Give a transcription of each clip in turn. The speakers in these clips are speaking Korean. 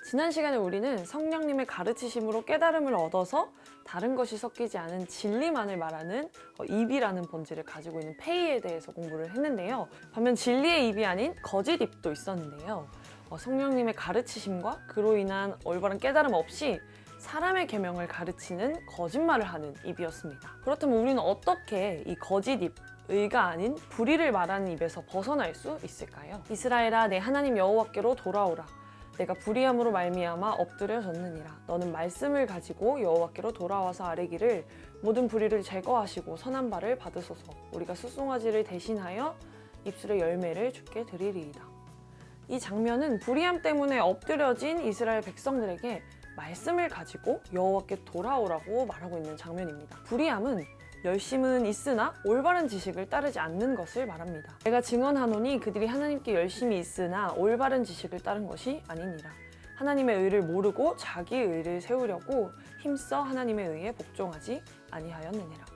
지난 시간에 우리는 성령님의 가르치심으로 깨달음을 얻어서 다른 것이 섞이지 않은 진리만을 말하는 입이라는 본질을 가지고 있는 페이에 대해서 공부를 했는데요. 반면 진리의 입이 아닌 거짓 입도 있었는데요. 성령님의 가르치심과 그로 인한 올바른 깨달음 없이 사람의 계명을 가르치는 거짓말을 하는 입이었습니다. 그렇다면 우리는 어떻게 이 거짓 입, 의가 아닌 불의를 말하는 입에서 벗어날 수 있을까요? 이스라엘아, 내 하나님 여호와께로 돌아오라. 내가 불의함으로 말미암아 엎드려졌느니라. 너는 말씀을 가지고 여호와께로 돌아와서 아뢰기를 모든 불의를 제거하시고 선한 바를 받으소서. 우리가 숫송아지를 대신하여 입술의 열매를 주께 드리리이다. 이 장면은 불의함 때문에 엎드려진 이스라엘 백성들에게 말씀을 가지고 여호와께 돌아오라고 말하고 있는 장면입니다. 불의함은 열심은 있으나 올바른 지식을 따르지 않는 것을 말합니다. 내가 증언하노니 그들이 하나님께 열심이 있으나 올바른 지식을 따른 것이 아니니라. 하나님의 의를 모르고 자기의 의를 세우려고 힘써 하나님의 의에 복종하지 아니하였느니라.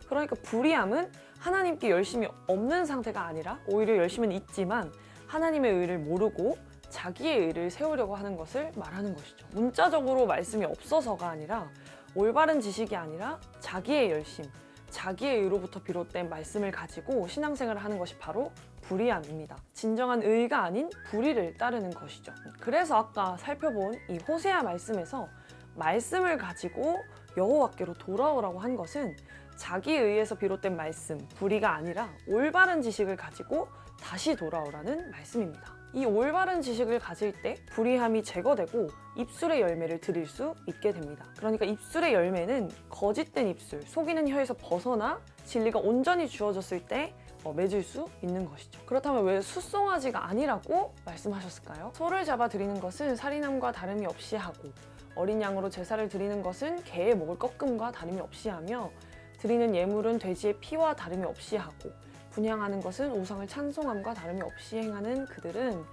그러니까 불의함은 하나님께 열심이 없는 상태가 아니라 오히려 열심은 있지만 하나님의 의를 모르고 자기의 의를 세우려고 하는 것을 말하는 것이죠. 문자적으로 말씀이 없어서가 아니라 올바른 지식이 아니라 자기의 열심, 자기의 의로부터 비롯된 말씀을 가지고 신앙생활을 하는 것이 바로 불의함입니다. 진정한 의가 아닌 불의를 따르는 것이죠. 그래서 아까 살펴본 이 호세아 말씀에서 말씀을 가지고 여호와께로 돌아오라고 한 것은 자기의 의에서 비롯된 말씀, 불의가 아니라 올바른 지식을 가지고 다시 돌아오라는 말씀입니다. 이 올바른 지식을 가질 때 불의함이 제거되고 입술의 열매를 드릴 수 있게 됩니다. 그러니까 입술의 열매는 거짓된 입술, 속이는 혀에서 벗어나 진리가 온전히 주어졌을 때 맺을 수 있는 것이죠. 그렇다면 왜 숫송아지가 아니라고 말씀하셨을까요? 소를 잡아 드리는 것은 살인함과 다름이 없이 하고 어린 양으로 제사를 드리는 것은 개의 목을 꺾음과 다름이 없이 하며 드리는 예물은 돼지의 피와 다름이 없이 하고 분향하는 것은 우상을 찬송함과 다름이 없이 행하는 그들은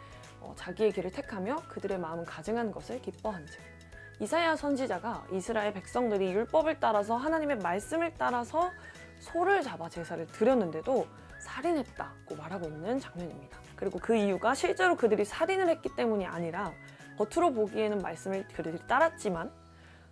자기의 길을 택하며 그들의 마음은 가증한 것을 기뻐한즉. 이사야 선지자가 이스라엘 백성들이 율법을 따라서 하나님의 말씀을 따라서 소를 잡아 제사를 드렸는데도 살인했다고 말하고 있는 장면입니다. 그리고 그 이유가 실제로 그들이 살인을 했기 때문이 아니라 겉으로 보기에는 말씀을 그들이 따랐지만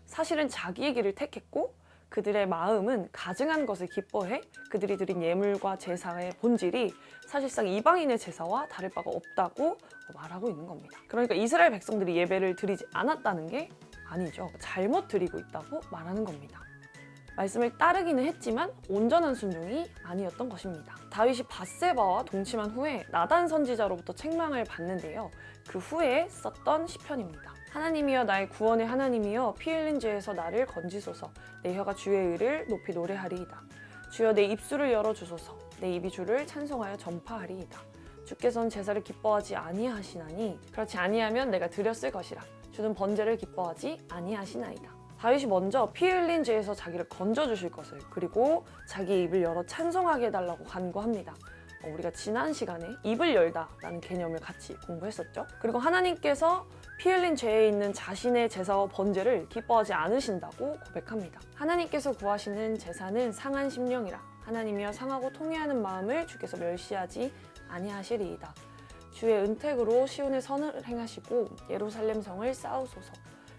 사실은 자기의 길을 택했고 그들의 마음은 가증한 것을 기뻐해 그들이 드린 예물과 제사의 본질이 사실상 이방인의 제사와 다를 바가 없다고 말하고 있는 겁니다. 그러니까 이스라엘 백성들이 예배를 드리지 않았다는 게 아니죠. 잘못 드리고 있다고 말하는 겁니다. 말씀을 따르기는 했지만 온전한 순종이 아니었던 것입니다. 다윗이 밧세바와 동침한 후에 나단 선지자로부터 책망을 받는데요. 그 후에 썼던 시편입니다. 하나님이여 나의 구원의 하나님이여 피 흘린 죄에서 나를 건지소서. 내 혀가 주의 의를 높이 노래하리이다. 주여 내 입술을 열어주소서. 내 입이 주를 찬송하여 전파하리이다. 주께서는 제사를 기뻐하지 아니하시나니 그렇지 아니하면 내가 드렸을 것이라. 주는 번제를 기뻐하지 아니하시나이다. 다윗이 먼저 피 흘린 죄에서 자기를 건져주실 것을 그리고 자기의 입을 열어 찬송하게 해달라고 간구합니다. 우리가 지난 시간에 입을 열다 라는 개념을 같이 공부했었죠. 그리고 하나님께서 피 흘린 죄에 있는 자신의 제사와 번제를 기뻐하지 않으신다고 고백합니다. 하나님께서 구하시는 제사는 상한 심령이라. 하나님이여 상하고 통회하는 마음을 주께서 멸시하지 아니하시리이다. 주의 은택으로 시온의 선을 행하시고 예루살렘 성을 쌓으소서.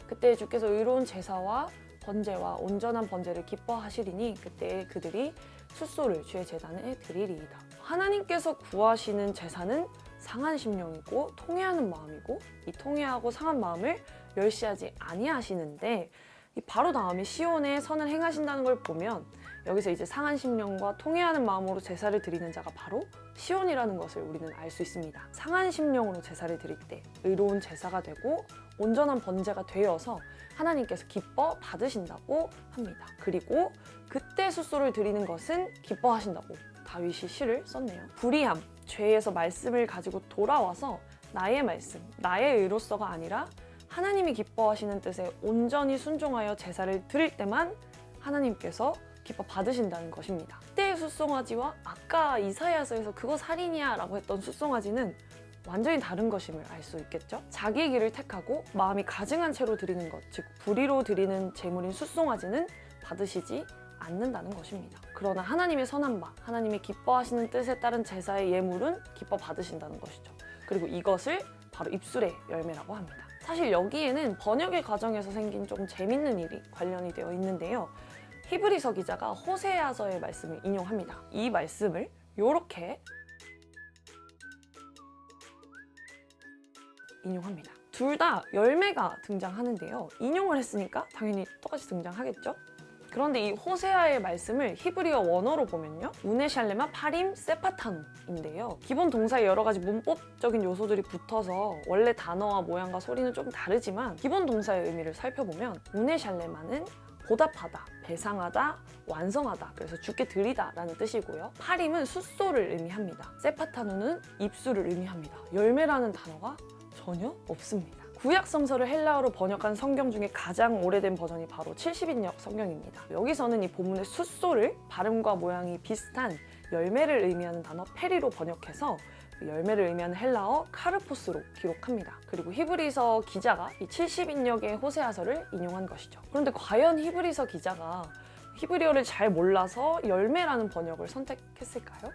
그때 주께서 의로운 제사와 번제와 온전한 번제를 기뻐하시리니 그때 그들이 숫소를 주의 제단에 드리리이다. 하나님께서 구하시는 제사는 상한 심령이고 통회하는 마음이고 이 통회하고 상한 마음을 멸시하지 아니하시는데 이 바로 다음에 시온의 선을 행하신다는 걸 보면 여기서 이제 상한 심령과 통회하는 마음으로 제사를 드리는 자가 바로 시온이라는 것을 우리는 알 수 있습니다. 상한 심령으로 제사를 드릴 때 의로운 제사가 되고 온전한 번제가 되어서 하나님께서 기뻐 받으신다고 합니다. 그리고 그때 숫소를 드리는 것은 기뻐하신다고 다윗이 시를 썼네요. 불의함, 죄에서 말씀을 가지고 돌아와서 나의 말씀, 나의 의로서가 아니라 하나님이 기뻐하시는 뜻에 온전히 순종하여 제사를 드릴 때만 하나님께서 기뻐 받으신다는 것입니다. 그때의 숫송아지와 아까 이사야서에서 그거 살인이야 라고 했던 숫송아지는 완전히 다른 것임을 알 수 있겠죠? 자기의 길을 택하고 마음이 가증한 채로 드리는 것, 즉 불의로 드리는 제물인 숫송아지는 받으시지 않는다는 것입니다. 그러나 하나님의 선한 바, 하나님이 기뻐하시는 뜻에 따른 제사의 예물은 기뻐 받으신다는 것이죠. 그리고 이것을 바로 입술의 열매라고 합니다. 사실 여기에는 번역의 과정에서 생긴 좀 재밌는 일이 관련이 되어 있는데요. 히브리서 기자가 호세아서의 말씀을 인용합니다. 이 말씀을 이렇게 인용합니다. 둘 다 열매가 등장하는데요. 인용을 했으니까 당연히 똑같이 등장하겠죠? 그런데 이 호세아의 말씀을 히브리어 원어로 보면요. 우네샬레마 파림 세파타누인데요. 기본 동사의 여러 가지 문법적인 요소들이 붙어서 원래 단어와 모양과 소리는 좀 다르지만 기본 동사의 의미를 살펴보면 우네샬레마는 보답하다, 배상하다, 완성하다, 그래서 주께 드리다 라는 뜻이고요. 파림은 숫소를 의미합니다. 세파타누는 입술을 의미합니다. 열매라는 단어가 전혀 없습니다. 구약 성서를 헬라어로 번역한 성경 중에 가장 오래된 버전이 바로 70인역 성경입니다. 여기서는 이 본문의 숫소를 발음과 모양이 비슷한 열매를 의미하는 단어 페리로 번역해서 그 열매를 의미하는 헬라어 카르포스로 기록합니다. 그리고 히브리서 기자가 이 70인역의 호세아서를 인용한 것이죠. 그런데 과연 히브리서 기자가 히브리어를 잘 몰라서 열매라는 번역을 선택했을까요?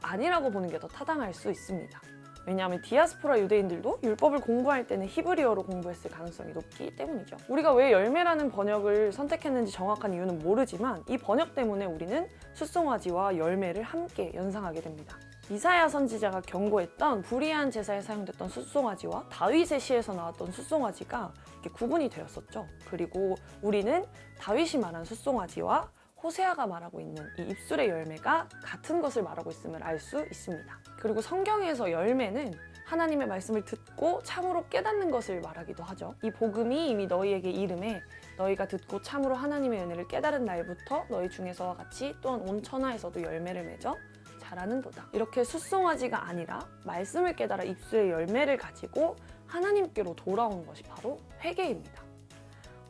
아니라고 보는 게 더 타당할 수 있습니다. 왜냐하면 디아스포라 유대인들도 율법을 공부할 때는 히브리어로 공부했을 가능성이 높기 때문이죠. 우리가 왜 열매라는 번역을 선택했는지 정확한 이유는 모르지만 이 번역 때문에 우리는 숫송아지와 열매를 함께 연상하게 됩니다. 이사야 선지자가 경고했던 불의한 제사에 사용됐던 숫송아지와 다윗의 시에서 나왔던 숫송아지가 이렇게 구분이 되었었죠. 그리고 우리는 다윗이 말한 숫송아지와 호세아가 말하고 있는 이 입술의 열매가 같은 것을 말하고 있음을 알 수 있습니다. 그리고 성경에서 열매는 하나님의 말씀을 듣고 참으로 깨닫는 것을 말하기도 하죠. 이 복음이 이미 너희에게 이름해 너희가 듣고 참으로 하나님의 은혜를 깨달은 날부터 너희 중에서와 같이 또한 온 천하에서도 열매를 맺어 자라는도다. 이렇게 숫송아지가 아니라 말씀을 깨달아 입술의 열매를 가지고 하나님께로 돌아온 것이 바로 회개입니다.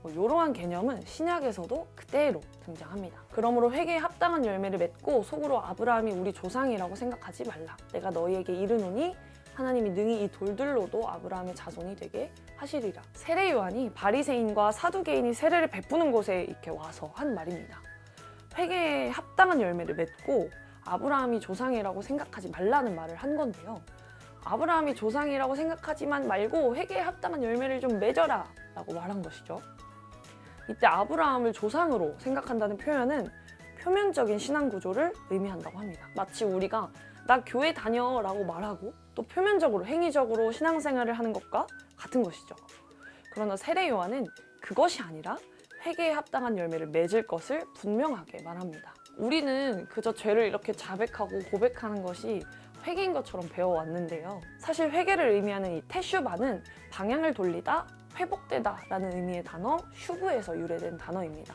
이러한 개념은 신약에서도 그대로 등장합니다. 그러므로 회개에 합당한 열매를 맺고 속으로 아브라함이 우리 조상이라고 생각하지 말라. 내가 너희에게 이르노니 하나님이 능히 이 돌들로도 아브라함의 자손이 되게 하시리라. 세례 요한이 바리새인과 사두개인이 세례를 베푸는 곳에 이렇게 와서 한 말입니다. 회개에 합당한 열매를 맺고 아브라함이 조상이라고 생각하지 말라는 말을 한 건데요. 아브라함이 조상이라고 생각하지만 말고 회개에 합당한 열매를 좀 맺어라 라고 말한 것이죠. 이때 아브라함을 조상으로 생각한다는 표현은 표면적인 신앙 구조를 의미한다고 합니다. 마치 우리가 나 교회 다녀 라고 말하고 또 표면적으로 행위적으로 신앙생활을 하는 것과 같은 것이죠. 그러나 세례 요한은 그것이 아니라 회개에 합당한 열매를 맺을 것을 분명하게 말합니다. 우리는 그저 죄를 이렇게 자백하고 고백하는 것이 회개인 것처럼 배워왔는데요. 사실 회개를 의미하는 이 테슈바는 방향을 돌리다, 회복되다 라는 의미의 단어 슈브에서 유래된 단어입니다.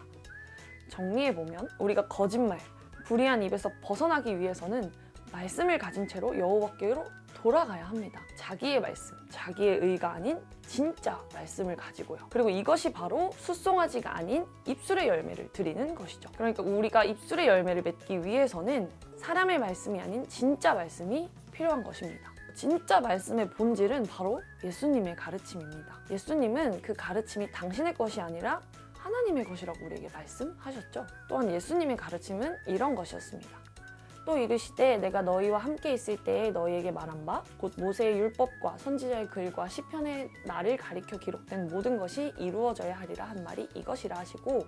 정리해보면 우리가 거짓말, 불의한 입에서 벗어나기 위해서는 말씀을 가진 채로 여호와께로 돌아가야 합니다. 자기의 말씀, 자기의 의가 아닌 진짜 말씀을 가지고요. 그리고 이것이 바로 숫송아지가 아닌 입술의 열매를 드리는 것이죠. 그러니까 우리가 입술의 열매를 맺기 위해서는 사람의 말씀이 아닌 진짜 말씀이 필요한 것입니다. 진짜 말씀의 본질은 바로 예수님의 가르침입니다. 예수님은 그 가르침이 당신의 것이 아니라 하나님의 것이라고 우리에게 말씀하셨죠. 또한 예수님의 가르침은 이런 것이었습니다. 또 이르시되 내가 너희와 함께 있을 때에 너희에게 말한 바 곧 모세의 율법과 선지자의 글과 시편의 나를 가리켜 기록된 모든 것이 이루어져야 하리라 한 말이 이것이라 하시고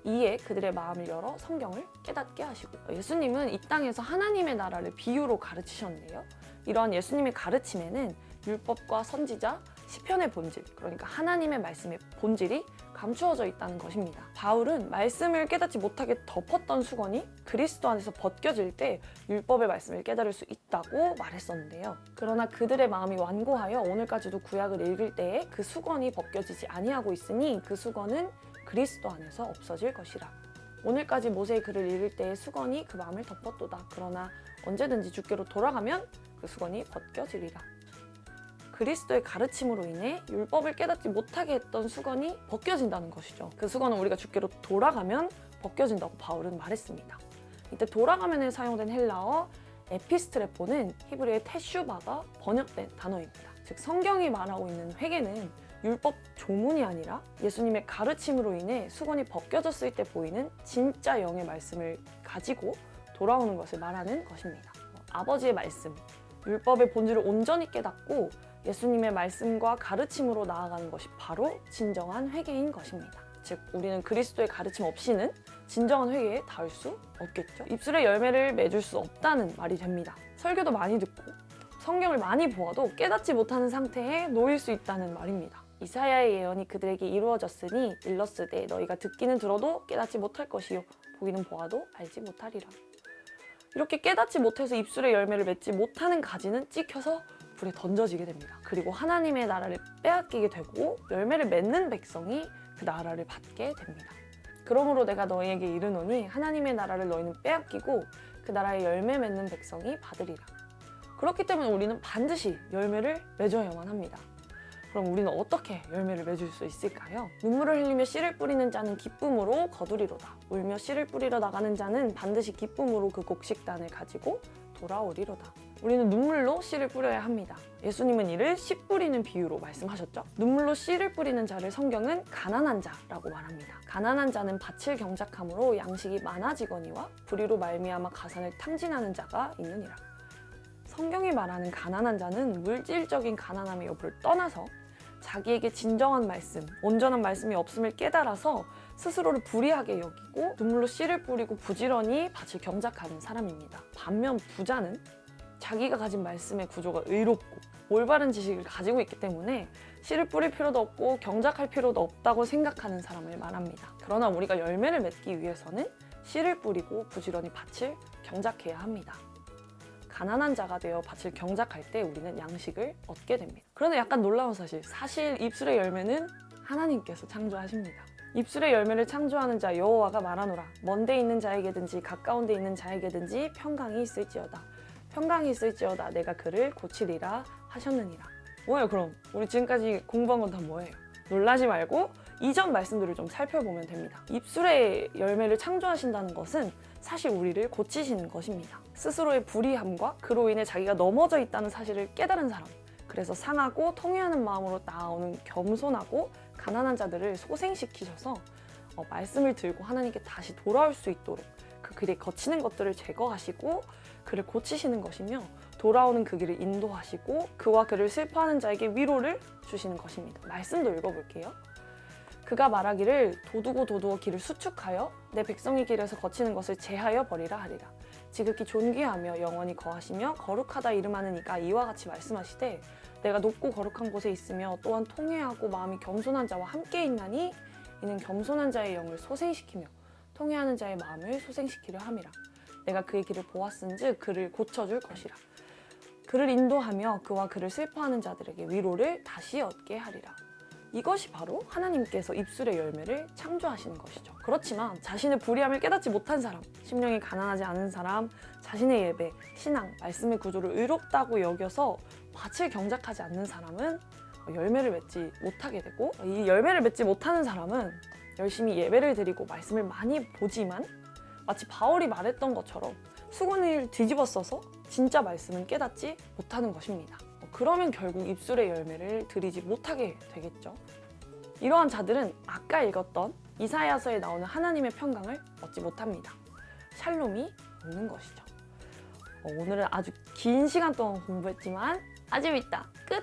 이에 그들의 마음을 열어 성경을 깨닫게 하시고 예수님은 이 땅에서 하나님의 나라를 비유로 가르치셨는데요. 이러한 예수님의 가르침에는 율법과 선지자, 시편의 본질, 그러니까 하나님의 말씀의 본질이 감추어져 있다는 것입니다. 바울은 말씀을 깨닫지 못하게 덮었던 수건이 그리스도 안에서 벗겨질 때 율법의 말씀을 깨달을 수 있다고 말했었는데요. 그러나 그들의 마음이 완고하여 오늘까지도 구약을 읽을 때에 그 수건이 벗겨지지 아니하고 있으니 그 수건은 그리스도 안에서 없어질 것이라. 오늘까지 모세의 글을 읽을 때의 수건이 그 마음을 덮었도다. 그러나 언제든지 주께로 돌아가면 그 수건이 벗겨지리라. 그리스도의 가르침으로 인해 율법을 깨닫지 못하게 했던 수건이 벗겨진다는 것이죠. 그 수건은 우리가 주께로 돌아가면 벗겨진다고 바울은 말했습니다. 이때 돌아가면에 사용된 헬라어 에피스트레포는 히브리의 테슈바가 번역된 단어입니다. 즉 성경이 말하고 있는 회개는 율법 조문이 아니라 예수님의 가르침으로 인해 수건이 벗겨졌을 때 보이는 진짜 영의 말씀을 가지고 돌아오는 것을 말하는 것입니다. 아버지의 말씀, 율법의 본질을 온전히 깨닫고 예수님의 말씀과 가르침으로 나아가는 것이 바로 진정한 회개인 것입니다. 즉 우리는 그리스도의 가르침 없이는 진정한 회개에 닿을 수 없겠죠. 입술의 열매를 맺을 수 없다는 말이 됩니다. 설교도 많이 듣고 성경을 많이 보아도 깨닫지 못하는 상태에 놓일 수 있다는 말입니다. 이사야의 예언이 그들에게 이루어졌으니 일렀으되 너희가 듣기는 들어도 깨닫지 못할 것이요 보기는 보아도 알지 못하리라. 이렇게 깨닫지 못해서 입술의 열매를 맺지 못하는 가지는 찍혀서 불에 던져지게 됩니다. 그리고 하나님의 나라를 빼앗기게 되고 열매를 맺는 백성이 그 나라를 받게 됩니다. 그러므로 내가 너희에게 이르노니 하나님의 나라를 너희는 빼앗기고 그 나라의 열매 맺는 백성이 받으리라. 그렇기 때문에 우리는 반드시 열매를 맺어야만 합니다. 그럼 우리는 어떻게 열매를 맺을 수 있을까요? 눈물을 흘리며 씨를 뿌리는 자는 기쁨으로 거두리로다. 울며 씨를 뿌리러 나가는 자는 반드시 기쁨으로 그 곡식단을 가지고 돌아오리로다. 우리는 눈물로 씨를 뿌려야 합니다. 예수님은 이를 씨 뿌리는 비유로 말씀하셨죠. 눈물로 씨를 뿌리는 자를 성경은 가난한 자라고 말합니다. 가난한 자는 밭을 경작함으로 양식이 많아지거니와 불의로 말미암아 가산을 탕진하는 자가 있느니라. 성경이 말하는 가난한 자는 물질적인 가난함의 여부를 떠나서 자기에게 진정한 말씀, 온전한 말씀이 없음을 깨달아서 스스로를 불의하게 여기고 눈물로 씨를 뿌리고 부지런히 밭을 경작하는 사람입니다. 반면 부자는 자기가 가진 말씀의 구조가 의롭고 올바른 지식을 가지고 있기 때문에 씨를 뿌릴 필요도 없고 경작할 필요도 없다고 생각하는 사람을 말합니다. 그러나 우리가 열매를 맺기 위해서는 씨를 뿌리고 부지런히 밭을 경작해야 합니다. 가난한 자가 되어 밭을 경작할 때 우리는 양식을 얻게 됩니다. 그런데 약간 놀라운 사실 입술의 열매는 하나님께서 창조하십니다. 입술의 열매를 창조하는 자 여호와가 말하노라. 먼데 있는 자에게든지 가까운 데 있는 자에게든지 평강이 있을지어다. 평강이 있을지어다. 내가 그를 고치리라 하셨느니라. 뭐예요 그럼? 우리 지금까지 공부한 건 다 뭐예요? 놀라지 말고 이전 말씀들을 좀 살펴보면 됩니다. 입술의 열매를 창조하신다는 것은 사실 우리를 고치시는 것입니다. 스스로의 불의함과 그로 인해 자기가 넘어져 있다는 사실을 깨달은 사람, 그래서 상하고 통회하는 마음으로 나아오는 겸손하고 가난한 자들을 소생시키셔서 말씀을 들고 하나님께 다시 돌아올 수 있도록 그 길에 거치는 것들을 제거하시고 그를 고치시는 것이며 돌아오는 그 길을 인도하시고 그와 그를 슬퍼하는 자에게 위로를 주시는 것입니다. 말씀도 읽어볼게요. 그가 말하기를 도두고 길을 수축하여 내 백성의 길에서 거치는 것을 제하여 버리라 하리라. 지극히 존귀하며 영원히 거하시며 거룩하다 이름하느니까 이와 같이 말씀하시되 내가 높고 거룩한 곳에 있으며 또한 통회하고 마음이 겸손한 자와 함께 있나니 이는 겸손한 자의 영을 소생시키며 통회하는 자의 마음을 소생시키려 함이라. 내가 그의 길을 보았은즉 그를 고쳐줄 것이라. 그를 인도하며 그와 그를 슬퍼하는 자들에게 위로를 다시 얻게 하리라. 이것이 바로 하나님께서 입술의 열매를 창조하시는 것이죠. 그렇지만 자신의 불의함을 깨닫지 못한 사람, 심령이 가난하지 않은 사람, 자신의 예배, 신앙, 말씀의 구조를 의롭다고 여겨서 밭을 경작하지 않는 사람은 열매를 맺지 못하게 되고, 이 열매를 맺지 못하는 사람은 열심히 예배를 드리고 말씀을 많이 보지만 마치 바울이 말했던 것처럼 수건을 뒤집어 써서 진짜 말씀은 깨닫지 못하는 것입니다. 그러면 결국 입술의 열매를 드리지 못하게 되겠죠. 이러한 자들은 아까 읽었던 이사야서에 나오는 하나님의 평강을 얻지 못합니다. 샬롬이 없는 것이죠. 오늘은 아주 긴 시간 동안 공부했지만 아직 있다. 끝!